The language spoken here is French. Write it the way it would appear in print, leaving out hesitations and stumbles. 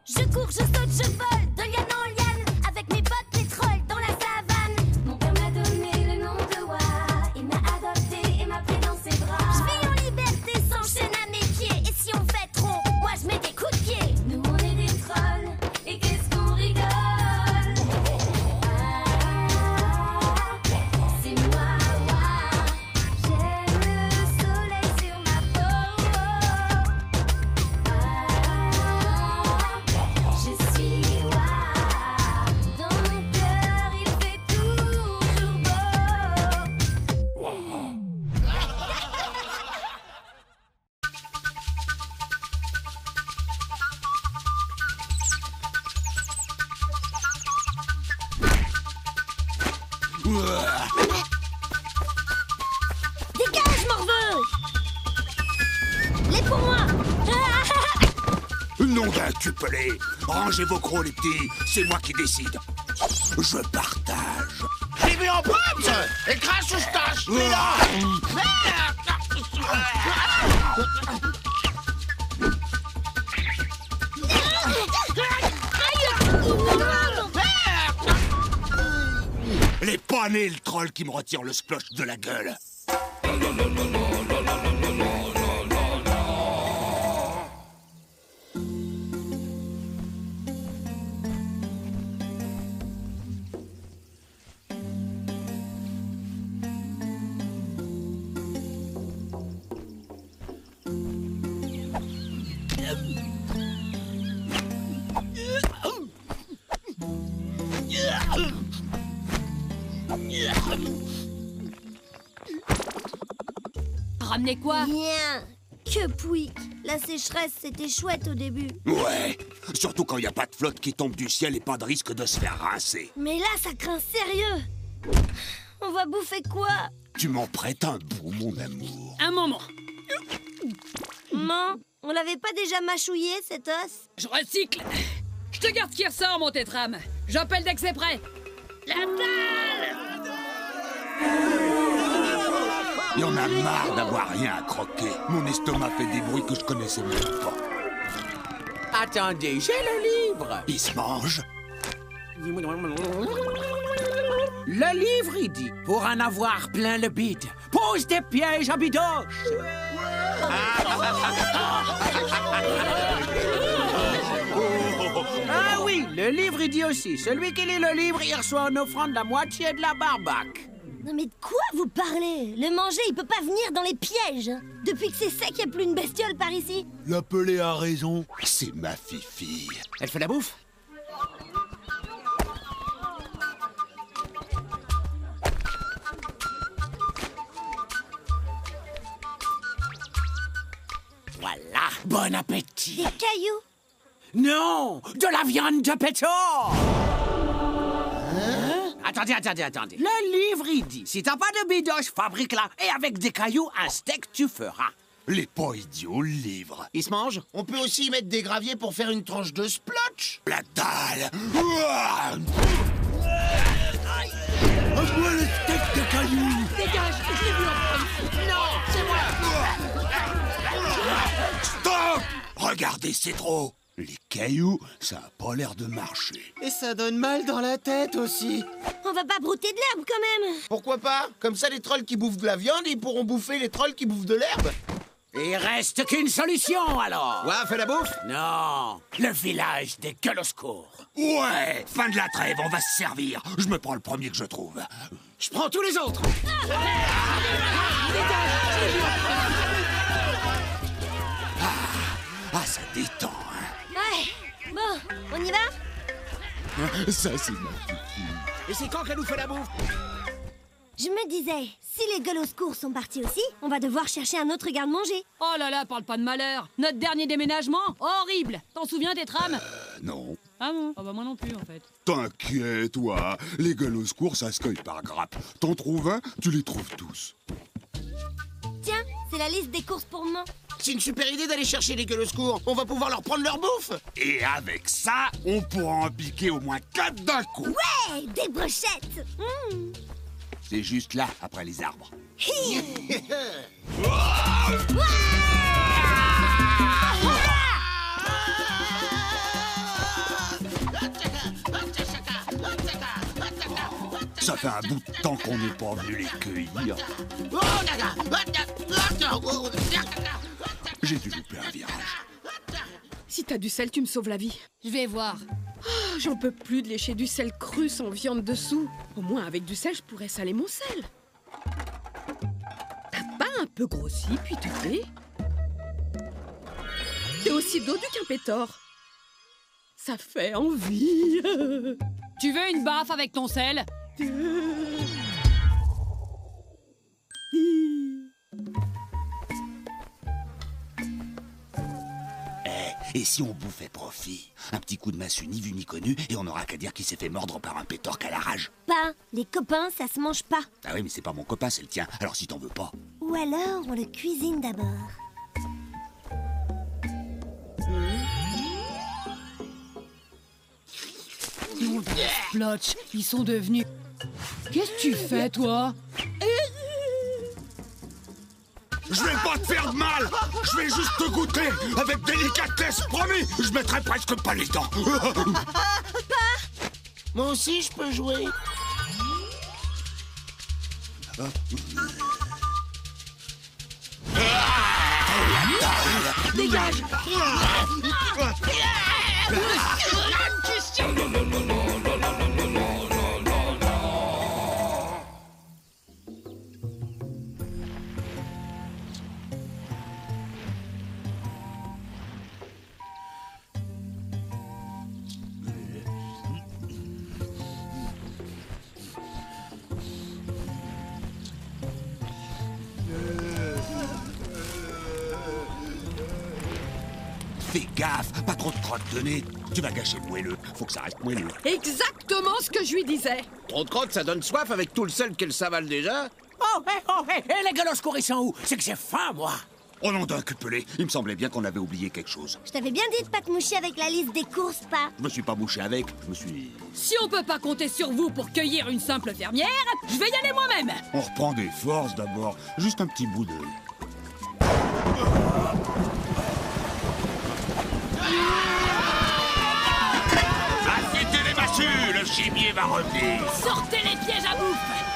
Je cours, je saute, je vole, de liane en liane, avec mes potes les trolls dans la savane. Mon père m'a donné le nom de Wa, il m'a adopté et m'a pris dans ses bras. Je vis en liberté sans chaîne à mes pieds, et si on fait trop, moi je mets des coups de pied. Nous on est des trolls, et qu'est-ce qu'on rigole. C'est moi, Wa, j'aime le soleil sur ma peau. Je suis Wa, dans mon cœur il fait toujours beau. Dégage, morveux! Les pour moi! Nom d'un cupelé. Rangez vos crocs, les petits. C'est moi qui décide. Je partage. J'ai vu en pomme. Écrase ou je tâche. Les panés, le troll qui me retire le splosh de la gueule. Ramenez quoi? Rien. Que pouic. La sécheresse, c'était chouette au début. Ouais, surtout quand il n'y a pas de flotte qui tombe du ciel et pas de risque de se faire rincer. Mais là, ça craint sérieux. On va bouffer quoi? Tu m'en prêtes un bout, mon amour. Un moment. Non, on l'avait pas déjà mâchouillé, cet os? Je recycle. Je te garde ce qui ressort, mon tétrame. J'appelle dès que c'est prêt. La dalle! Il y en a marre d'avoir rien à croquer. Mon estomac fait des bruits que je connaissais même pas. Attendez, j'ai le livre. Il se mange? Le livre, il dit, pour en avoir plein le bide, pose des pièges à bidoche. Ah oui, le livre, il dit aussi, celui qui lit le livre, il reçoit en offrande la moitié de la barbaque. Non mais de quoi vous parlez? Le manger, il peut pas venir dans les pièges. Depuis que c'est sec, y a plus une bestiole par ici. L'appeler a raison. C'est ma fifi. Elle fait la bouffe? Voilà, bon appétit. Des cailloux? Non, de la viande de péto. Attendez. Le livre, il dit, si t'as pas de bidoche, fabrique-la. Et avec des cailloux, un steak, tu feras. Les pas idiots, le livre. Il se mange. On peut aussi y mettre des graviers pour faire une tranche de splotch. La dalle. Ouah. À moi le steak de cailloux. Dégage, je l'ai vu en premier. Non, c'est moi. Stop. Regardez, c'est trop. Les cailloux, ça a pas l'air de marcher. Et ça donne mal dans la tête aussi. On va pas brouter de l'herbe quand même. Pourquoi pas? Comme ça, les trolls qui bouffent de la viande, ils pourront bouffer les trolls qui bouffent de l'herbe. Il reste qu'une solution, alors. Ouais, fais la bouffe. Non, le village des gueules au secours. Ouais, fin de la trêve, on va se servir. Je me prends le premier que je trouve. Je prends tous les autres. Ah, ça détend, hein. Ouais. Bon, on y va? Ça, c'est ma fifi. Et c'est quand qu'elle nous fait la bouffe? Je me disais, si les gueules au secours sont partis aussi, on va devoir chercher un autre garde-manger. Oh là là, parle pas de malheur. Notre dernier déménagement, horrible. T'en souviens, tétrame? Non. Ah bon? Ah bah moi non plus, en fait. T'inquiète, toi. Les gueules au secours, ça se cueille par grappe. T'en trouves un, tu les trouves tous. Tiens, c'est la liste des courses pour demain. C'est une super idée d'aller chercher les gueules au secours. On va pouvoir leur prendre leur bouffe. Et avec ça, on pourra en piquer au moins 4 d'un coup. Ouais, des brochettes. C'est juste là, après les arbres. Ça fait un bout de temps qu'on n'est pas venu les cueillir. J'ai dû louper un virage. Si t'as du sel, tu me sauves la vie. Je vais voir. Oh, j'en peux plus de lécher du sel cru sans viande dessous. Au moins, avec du sel, je pourrais saler mon sel. T'as pas un peu grossi, puis tu fais. T'es aussi dodu qu'un pétor. Ça fait envie. Tu veux une baffe avec ton sel? Et si on bouffait Profit? Un petit coup de massue ni vu ni connu, et on n'aura qu'à dire qu'il s'est fait mordre par un pétorque à la rage. Pas. Les copains, ça se mange pas. Ah oui, mais c'est pas mon copain, c'est le tien. Alors si t'en veux pas... Ou alors, on le cuisine d'abord. Splotch, ils sont devenus... Qu'est-ce que tu fais, toi? Je vais pas te faire de mal. Je vais juste te goûter avec délicatesse, promis. Je mettrai presque pas les dents. Moi aussi, je peux jouer. Dégage! Fais gaffe, pas trop de crotte de nez. Tu vas gâcher le moelleux. Faut que ça reste moelleux. Exactement ce que je lui disais. Trop de crottes, ça donne soif avec tout le sel qu'elle s'avale déjà. Oh, les galoches ils sont où? C'est que j'ai faim, moi. Oh non d'un cupelé, il me semblait bien qu'on avait oublié quelque chose. Je t'avais bien dit de pas te moucher avec la liste des courses, pas. Je me suis pas mouché avec, je me suis... Si on peut pas compter sur vous pour cueillir une simple fermière, je vais y aller moi-même. On reprend des forces d'abord. Juste un petit bout de... Affûtez les massues, le gibier va revenir. Sortez les pièges à bouffe.